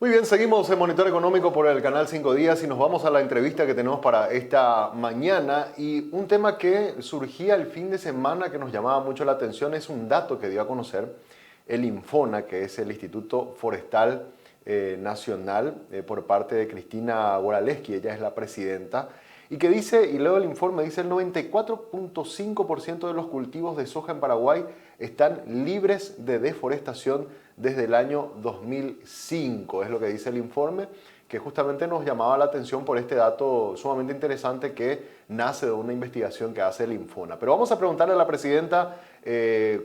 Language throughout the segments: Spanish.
Muy bien, seguimos en Monitor Económico por el canal 5 Días y nos vamos a la entrevista que tenemos para esta mañana. Y un tema que surgía el fin de semana que nos llamaba mucho la atención es un dato que dio a conocer el Infona, que es el Instituto Forestal Nacional, por parte de Cristina Boraleski, ella es la presidenta, y que dice, y leo el informe, dice el 94.5% de los cultivos de soja en Paraguay están libres de deforestación desde el año 2005, es lo que dice el informe, que justamente nos llamaba la atención por este dato sumamente interesante que nace de una investigación que hace el Infona. Pero vamos a preguntarle a la presidenta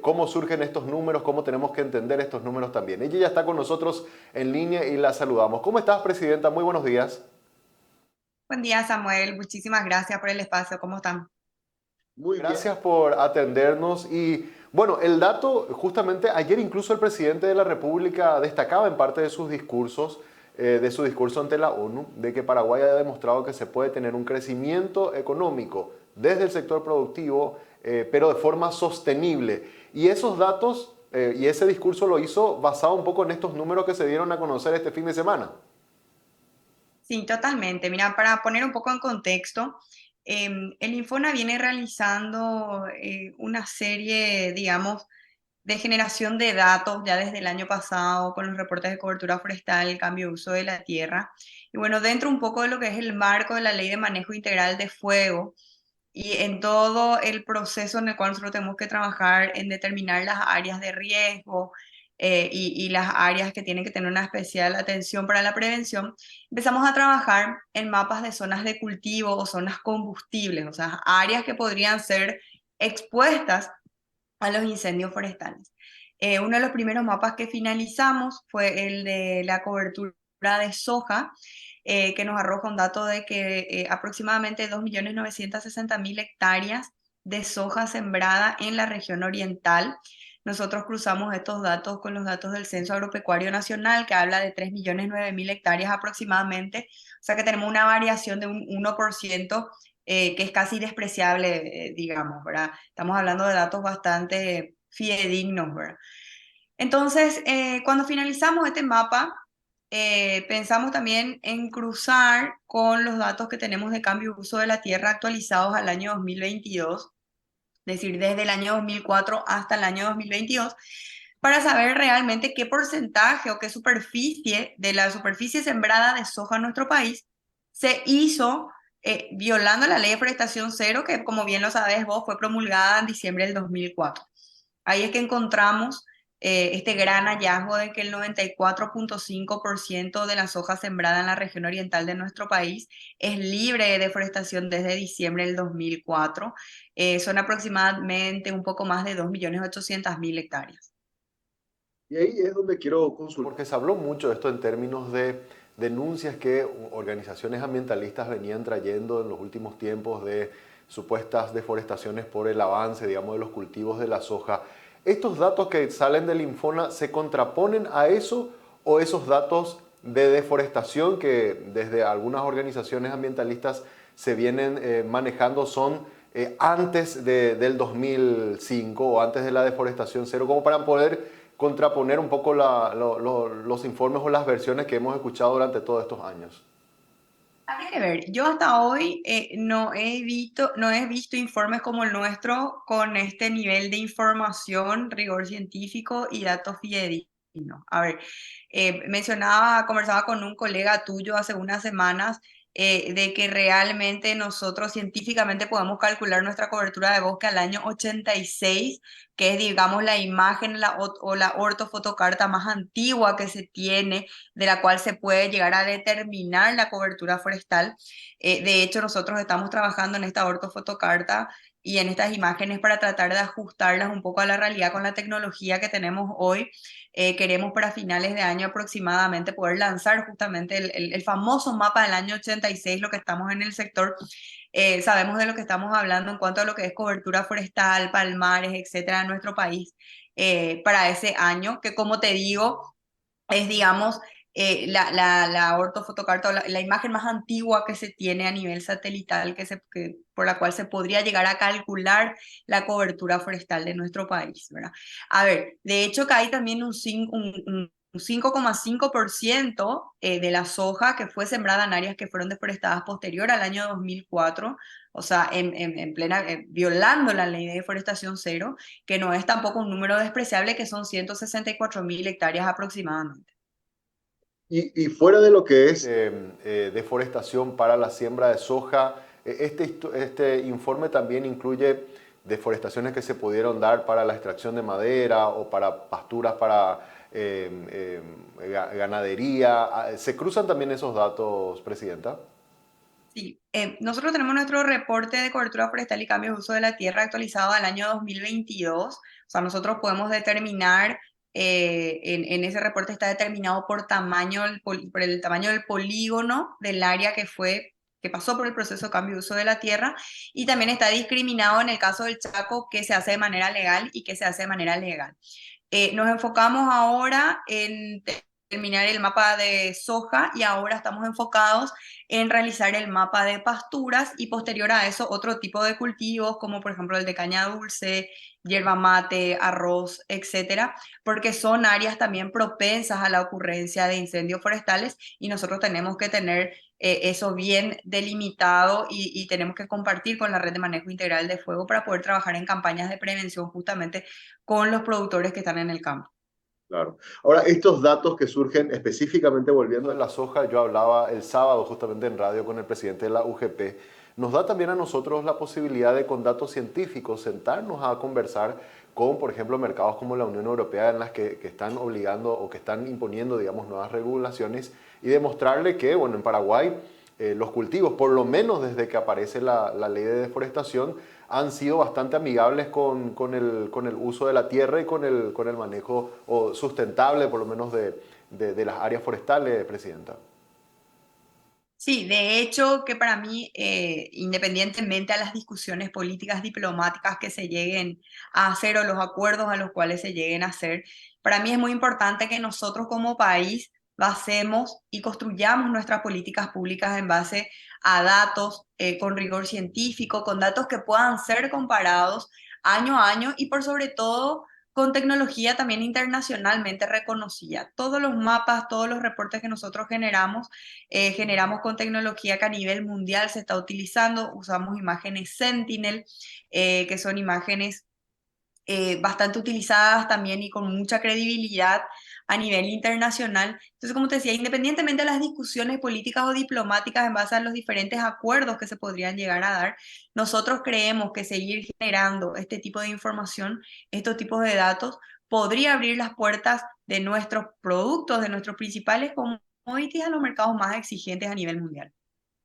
cómo surgen estos números, cómo tenemos que entender estos números también. Ella ya está con nosotros en línea y la saludamos. ¿Cómo estás, presidenta? Muy buenos días. Buen día, Samuel. Muchísimas gracias por el espacio. ¿Cómo están? Muy bien. Gracias por atendernos y bueno, el dato, justamente ayer incluso el presidente de la República destacaba en parte de sus discursos, de su discurso ante la ONU, de que Paraguay ha demostrado que se puede tener un crecimiento económico desde el sector productivo, pero de forma sostenible. Y esos datos y ese discurso lo hizo basado un poco en estos números que se dieron a conocer este fin de semana. Sí, totalmente. Mira, para poner un poco en contexto, el Infona viene realizando una serie, digamos, de generación de datos ya desde el año pasado con los reportes de cobertura forestal, el cambio de uso de la tierra. Y bueno, dentro un poco de lo que es el marco de la Ley de Manejo Integral de Fuego y en todo el proceso en el cual nosotros tenemos que trabajar en determinar las áreas de riesgo y las áreas que tienen que tener una especial atención para la prevención, empezamos a trabajar en mapas de zonas de cultivo o zonas combustibles, o sea, áreas que podrían ser expuestas a los incendios forestales. Uno de los primeros mapas que finalizamos fue el de la cobertura de soja, que nos arroja un dato de que aproximadamente 2.960.000 hectáreas de soja sembrada en la región oriental. Nosotros cruzamos estos datos con los datos del Censo Agropecuario Nacional, que habla de 3.009.000 hectáreas aproximadamente, o sea que tenemos una variación de un 1%, que es casi despreciable, digamos, ¿verdad? Estamos hablando de datos bastante fidedignos, ¿verdad? Entonces, cuando finalizamos este mapa, pensamos también en cruzar con los datos que tenemos de cambio de uso de la tierra actualizados al año 2022, es decir, desde el año 2004 hasta el año 2022, para saber realmente qué porcentaje o qué superficie de la superficie sembrada de soja en nuestro país se hizo violando la ley de forestación cero, que como bien lo sabes vos, fue promulgada en diciembre del 2004. Ahí es que encontramos este gran hallazgo de que el 94.5% de la soja sembrada en la región oriental de nuestro país es libre de deforestación desde diciembre del 2004. Son aproximadamente un poco más de 2.800.000 hectáreas. Y ahí es donde quiero consultar. Porque se habló mucho de esto en términos de denuncias que organizaciones ambientalistas venían trayendo en los últimos tiempos de supuestas deforestaciones por el avance, digamos, de los cultivos de la soja. ¿Estos datos que salen del Infona se contraponen a eso o esos datos de deforestación que desde algunas organizaciones ambientalistas se vienen manejando son antes del 2005 o antes de la deforestación cero, como para poder contraponer un poco los informes o las versiones que hemos escuchado durante todos estos años? Habría que ver, yo hasta hoy no he visto informes como el nuestro con este nivel de información, rigor científico y datos fidedignos. A ver, conversaba con un colega tuyo hace unas semanas de que realmente nosotros científicamente podemos calcular nuestra cobertura de bosque al año 86, que es, digamos, la imagen o la ortofotocarta más antigua que se tiene, de la cual se puede llegar a determinar la cobertura forestal. De hecho, nosotros estamos trabajando en esta ortofotocarta y en estas imágenes para tratar de ajustarlas un poco a la realidad con la tecnología que tenemos hoy. Queremos para finales de año aproximadamente poder lanzar justamente el famoso mapa del año 86, lo que estamos en el sector. Sabemos de lo que estamos hablando en cuanto a lo que es cobertura forestal, palmares, etcétera, en nuestro país para ese año, que como te digo, es, digamos, la ortofotocarta, o la imagen más antigua que se tiene a nivel satelital, por la cual se podría llegar a calcular la cobertura forestal de nuestro país, ¿verdad? A ver, de hecho que hay también un 5,5% de la soja que fue sembrada en áreas que fueron deforestadas posterior al año 2004, o sea, en plena, violando la ley de deforestación cero, que no es tampoco un número despreciable, que son 164.000 hectáreas aproximadamente. Y fuera de lo que es deforestación para la siembra de soja, este informe también incluye deforestaciones que se pudieron dar para la extracción de madera o para pasturas para ganadería. ¿Se cruzan también esos datos, Presidenta? Sí, nosotros tenemos nuestro reporte de cobertura forestal y cambio de uso de la tierra actualizado al año 2022. O sea, nosotros podemos determinar, en ese reporte está determinado por tamaño, por el tamaño del polígono del área que pasó por el proceso de cambio de uso de la tierra, y también está discriminado en el caso del Chaco qué se hace de manera legal y qué se hace de manera legal. Nos enfocamos ahora en terminar el mapa de soja y ahora estamos enfocados en realizar el mapa de pasturas y posterior a eso otro tipo de cultivos como por ejemplo el de caña dulce, yerba mate, arroz, etcétera, porque son áreas también propensas a la ocurrencia de incendios forestales y nosotros tenemos que tener eso bien delimitado y tenemos que compartir con la red de manejo integral de fuego para poder trabajar en campañas de prevención justamente con los productores que están en el campo. Claro. Ahora, estos datos que surgen específicamente volviendo a la soja, yo hablaba el sábado justamente en radio con el presidente de la UGP, nos da también a nosotros la posibilidad de con datos científicos sentarnos a conversar con, por ejemplo, mercados como la Unión Europea en las que están obligando o que están imponiendo, digamos, nuevas regulaciones y demostrarle que, bueno, en Paraguay los cultivos, por lo menos desde que aparece la ley de deforestación, han sido bastante amigables con el uso de la tierra y con el manejo o sustentable, por lo menos, de las áreas forestales, Presidenta. Sí, de hecho que para mí, independientemente a las discusiones políticas diplomáticas que se lleguen a hacer o los acuerdos a los cuales se lleguen a hacer, para mí es muy importante que nosotros como país basemos y construyamos nuestras políticas públicas en base a datos con rigor científico, con datos que puedan ser comparados año a año y por sobre todo con tecnología también internacionalmente reconocida. Todos los mapas, todos los reportes que nosotros generamos con tecnología que a nivel mundial se está utilizando. Usamos imágenes Sentinel, que son imágenes bastante utilizadas también y con mucha credibilidad a nivel internacional. Entonces, como te decía, independientemente de las discusiones políticas o diplomáticas en base a los diferentes acuerdos que se podrían llegar a dar, nosotros creemos que seguir generando este tipo de información, estos tipos de datos, podría abrir las puertas de nuestros productos, de nuestros principales commodities a los mercados más exigentes a nivel mundial.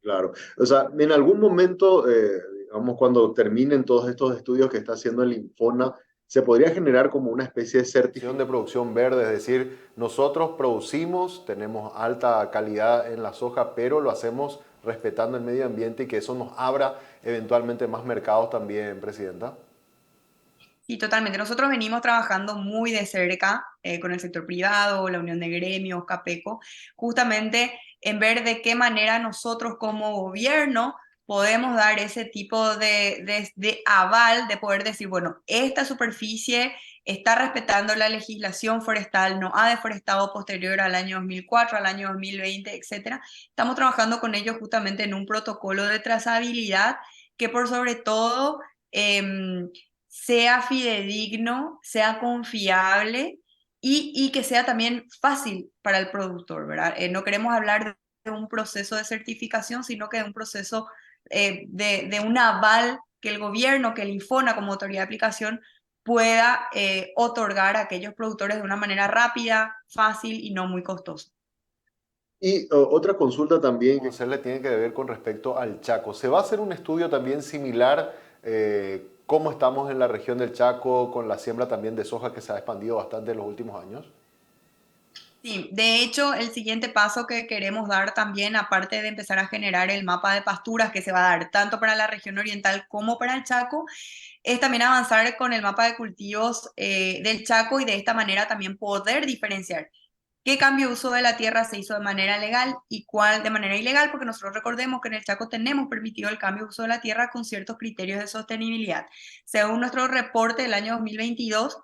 Claro. O sea, en algún momento, digamos, cuando terminen todos estos estudios que está haciendo el Infona, se podría generar como una especie de certificación de producción verde, es decir, nosotros producimos, tenemos alta calidad en la soja, pero lo hacemos respetando el medio ambiente y que eso nos abra eventualmente más mercados también, Presidenta. Sí, totalmente. Nosotros venimos trabajando muy de cerca con el sector privado, la Unión de Gremios, CAPECO, justamente en ver de qué manera nosotros como gobierno podemos dar ese tipo de aval, de poder decir, bueno, esta superficie está respetando la legislación forestal, no ha deforestado posterior al año 2004, al año 2020, etcétera. Estamos trabajando con ellos justamente en un protocolo de trazabilidad que por sobre todo sea fidedigno, sea confiable y que sea también fácil para el productor, ¿verdad? No queremos hablar de un proceso de certificación, sino que de un proceso de un aval que el gobierno, que el Infona como autoridad de aplicación pueda otorgar a aquellos productores de una manera rápida, fácil y no muy costosa. Y otra consulta también que hacerle tiene que ver con respecto al Chaco. ¿Se va a hacer un estudio también similar? ¿Cómo estamos en la región del Chaco con la siembra también de soja que se ha expandido bastante en los últimos años? Sí, de hecho, el siguiente paso que queremos dar también, aparte de empezar a generar el mapa de pasturas que se va a dar tanto para la región oriental como para el Chaco, es también avanzar con el mapa de cultivos del Chaco y de esta manera también poder diferenciar qué cambio de uso de la tierra se hizo de manera legal y cuál de manera ilegal, porque nosotros recordemos que en el Chaco tenemos permitido el cambio de uso de la tierra con ciertos criterios de sostenibilidad. Según nuestro reporte del año 2022,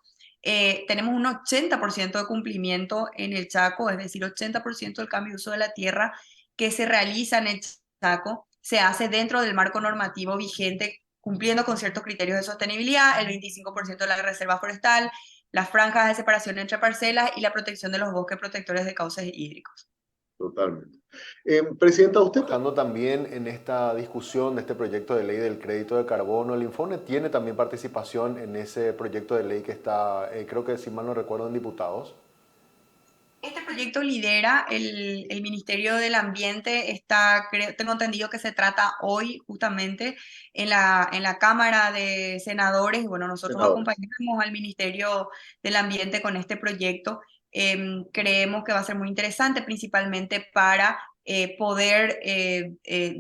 tenemos un 80% de cumplimiento en el Chaco, es decir, 80% del cambio de uso de la tierra que se realiza en el Chaco se hace dentro del marco normativo vigente, cumpliendo con ciertos criterios de sostenibilidad, el 25% de la reserva forestal, las franjas de separación entre parcelas y la protección de los bosques protectores de cauces hídricos. Totalmente. Presidenta, usted trabajando también en esta discusión de este proyecto de ley del crédito de carbono, el Infonde tiene también participación en ese proyecto de ley que está, creo que si mal no recuerdo, en diputados. Este proyecto lidera el Ministerio del Ambiente, está, tengo entendido que se trata hoy justamente en la Cámara de Senadores, y bueno, nosotros Senadores. acompañamos al Ministerio del Ambiente con este proyecto. Creemos que va a ser muy interesante, principalmente para poder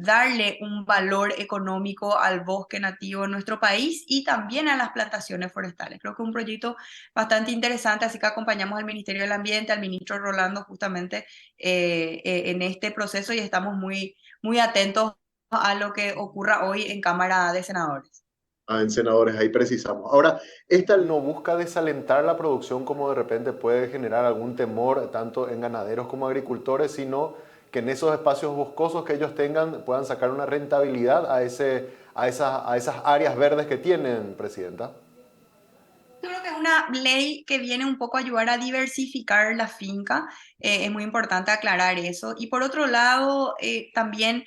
darle un valor económico al bosque nativo en nuestro país y también a las plantaciones forestales. Creo que es un proyecto bastante interesante, así que acompañamos al Ministerio del Ambiente, al ministro Rolando justamente en este proceso y estamos muy atentos a lo que ocurra hoy en Cámara de Senadores. En senadores, ahí precisamos. Ahora, esta no busca desalentar la producción como de repente puede generar algún temor tanto en ganaderos como agricultores, sino que en esos espacios boscosos que ellos tengan puedan sacar una rentabilidad a esas áreas verdes que tienen, Presidenta. Yo creo que es una ley que viene un poco a ayudar a diversificar la finca, es muy importante aclarar eso. Y por otro lado, también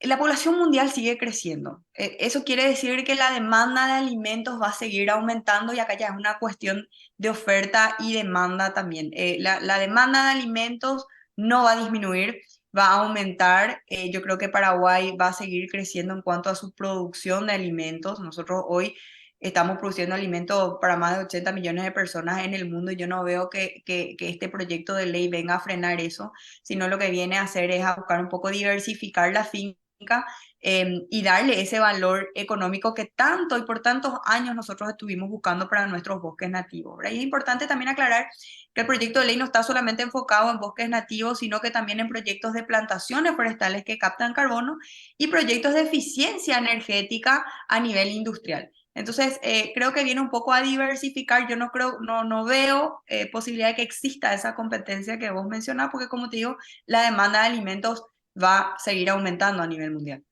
la población mundial sigue creciendo. Eso quiere decir que la demanda de alimentos va a seguir aumentando y acá ya es una cuestión de oferta y demanda también. La demanda de alimentos no va a disminuir, va a aumentar. Yo creo que Paraguay va a seguir creciendo en cuanto a su producción de alimentos. Nosotros hoy estamos produciendo alimentos para más de 80 millones de personas en el mundo y yo no veo que este proyecto de ley venga a frenar eso, sino lo que viene a hacer es a buscar un poco diversificar la finca y darle ese valor económico que tanto y por tantos años nosotros estuvimos buscando para nuestros bosques nativos, ¿verdad? Y es importante también aclarar que el proyecto de ley no está solamente enfocado en bosques nativos, sino que también en proyectos de plantaciones forestales que captan carbono y proyectos de eficiencia energética a nivel industrial. Entonces, creo que viene un poco a diversificar. Yo no veo posibilidad de que exista esa competencia que vos mencionás, porque como te digo, la demanda de alimentos va a seguir aumentando a nivel mundial.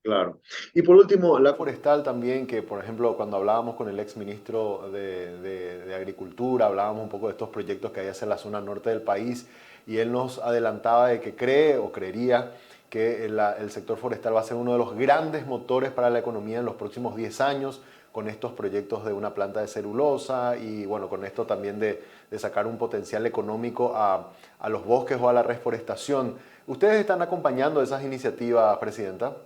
Claro. Y por último, la forestal también, que por ejemplo, cuando hablábamos con el ex ministro de Agricultura, hablábamos un poco de estos proyectos que hay hacia la zona norte del país, y él nos adelantaba de que cree o creería que el sector forestal va a ser uno de los grandes motores para la economía en los próximos 10 años, con estos proyectos de una planta de celulosa y bueno, con esto también de sacar un potencial económico a los bosques o a la reforestación. ¿Ustedes están acompañando esas iniciativas, Presidenta?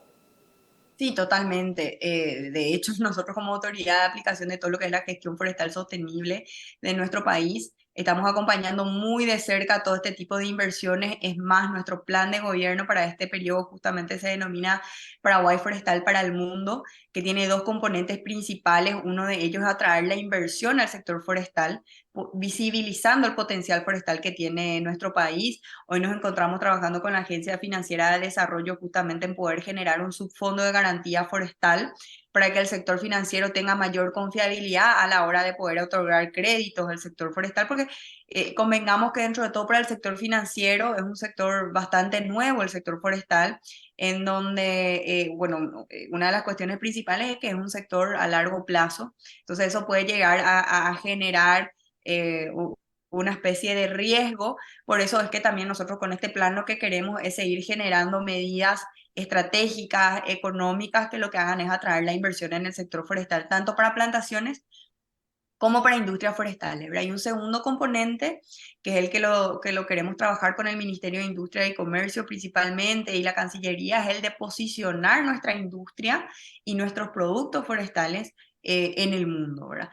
Sí, totalmente. De hecho, nosotros como autoridad de aplicación de todo lo que es la gestión forestal sostenible de nuestro país, estamos acompañando muy de cerca todo este tipo de inversiones. Es más, nuestro plan de gobierno para este periodo justamente se denomina Paraguay Forestal para el Mundo, que tiene dos componentes principales. Uno de ellos es atraer la inversión al sector forestal, visibilizando el potencial forestal que tiene nuestro país. Hoy nos encontramos trabajando con la Agencia Financiera de Desarrollo justamente en poder generar un subfondo de garantía forestal para que el sector financiero tenga mayor confiabilidad a la hora de poder otorgar créditos al sector forestal, porque convengamos que dentro de todo para el sector financiero es un sector bastante nuevo, el sector forestal, en donde, bueno, una de las cuestiones principales es que es un sector a largo plazo, entonces eso puede llegar a generar eh, una especie de riesgo. Por eso es que también nosotros con este plan lo que queremos es seguir generando medidas estratégicas, económicas, que lo que hagan es atraer la inversión en el sector forestal, tanto para plantaciones como para industrias forestales. ¿Verdad? Hay un segundo componente, que es el que lo queremos trabajar con el Ministerio de Industria y Comercio principalmente y la Cancillería, es el de posicionar nuestra industria y nuestros productos forestales en el mundo. ¿Verdad?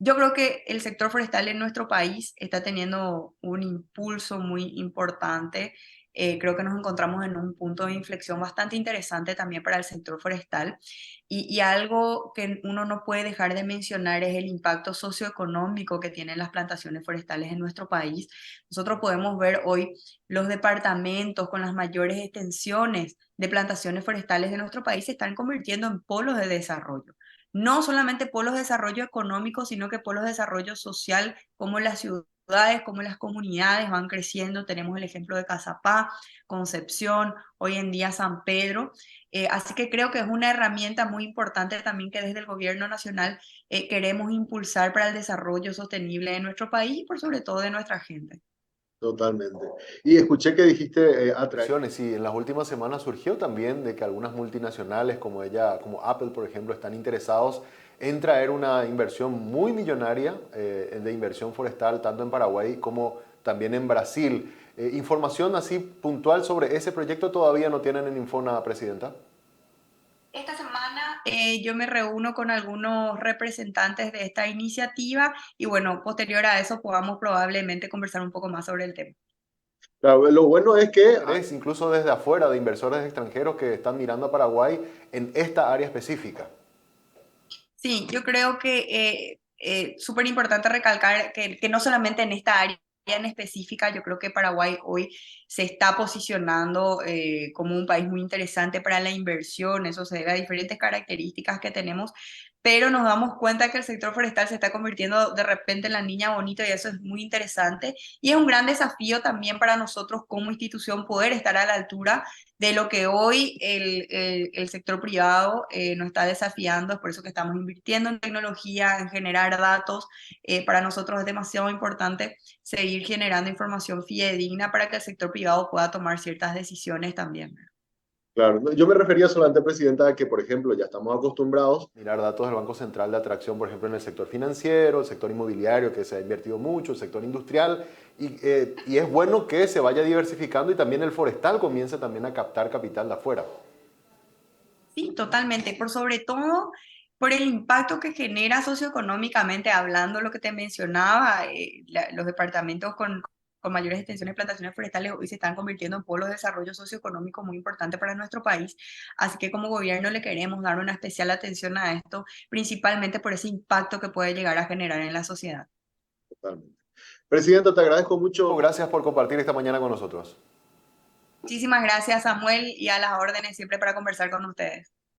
Yo creo que el sector forestal en nuestro país está teniendo un impulso muy importante. Creo que nos encontramos en un punto de inflexión bastante interesante también para el sector forestal. Y algo que uno no puede dejar de mencionar es el impacto socioeconómico que tienen las plantaciones forestales en nuestro país. Nosotros podemos ver hoy los departamentos con las mayores extensiones de plantaciones forestales de nuestro país se están convirtiendo en polos de desarrollo. no solamente polos de desarrollo económico, sino que polos de desarrollo social, como las ciudades, como las comunidades van creciendo. Tenemos el ejemplo de Cazapá, Concepción, hoy en día San Pedro. Así que creo que es una herramienta muy importante también que desde el gobierno nacional queremos impulsar para el desarrollo sostenible de nuestro país y por sobre todo de nuestra gente. Totalmente. Y escuché que dijiste atraer. Inversiones, sí, en las últimas semanas surgió también de que algunas multinacionales como Apple, por ejemplo, están interesados en traer una inversión muy millonaria de inversión forestal, tanto en Paraguay como también en Brasil. Información así puntual sobre ese proyecto todavía no tienen en Infona, Presidenta. Esta semana yo me reúno con algunos representantes de esta iniciativa y bueno, posterior a eso podamos probablemente conversar un poco más sobre el tema. Claro, lo bueno es que Interés incluso desde afuera de inversores extranjeros que están mirando a Paraguay en esta área específica. Sí, yo creo que súper importante recalcar que no solamente en esta área en específica, yo creo que Paraguay hoy se está posicionando como un país muy interesante para la inversión, eso se debe a diferentes características que tenemos, pero nos damos cuenta que el sector forestal se está convirtiendo de repente en la niña bonita y eso es muy interesante y es un gran desafío también para nosotros como institución poder estar a la altura de lo que hoy el sector privado nos está desafiando, es por eso que estamos invirtiendo en tecnología, en generar datos. Para nosotros es demasiado importante seguir generando información fidedigna para que el sector privado pueda tomar ciertas decisiones también. claro, yo me refería solamente, Presidenta, a que, por ejemplo, ya estamos acostumbrados. Mirar datos del Banco Central de atracción, por ejemplo, en el sector financiero, el sector inmobiliario, que se ha invertido mucho, el sector industrial, y es bueno que se vaya diversificando y también el forestal comience también a captar capital de afuera. Sí, totalmente. Por sobre todo por el impacto que genera socioeconómicamente hablando, lo que te mencionaba, los departamentos con mayores extensiones de plantaciones forestales hoy se están convirtiendo en polos de desarrollo socioeconómico muy importante para nuestro país. Así que como gobierno le queremos dar una especial atención a esto, principalmente por ese impacto que puede llegar a generar en la sociedad. Totalmente. Presidenta, te agradezco mucho. Gracias por compartir esta mañana con nosotros. Muchísimas gracias, Samuel, y a las órdenes siempre para conversar con ustedes.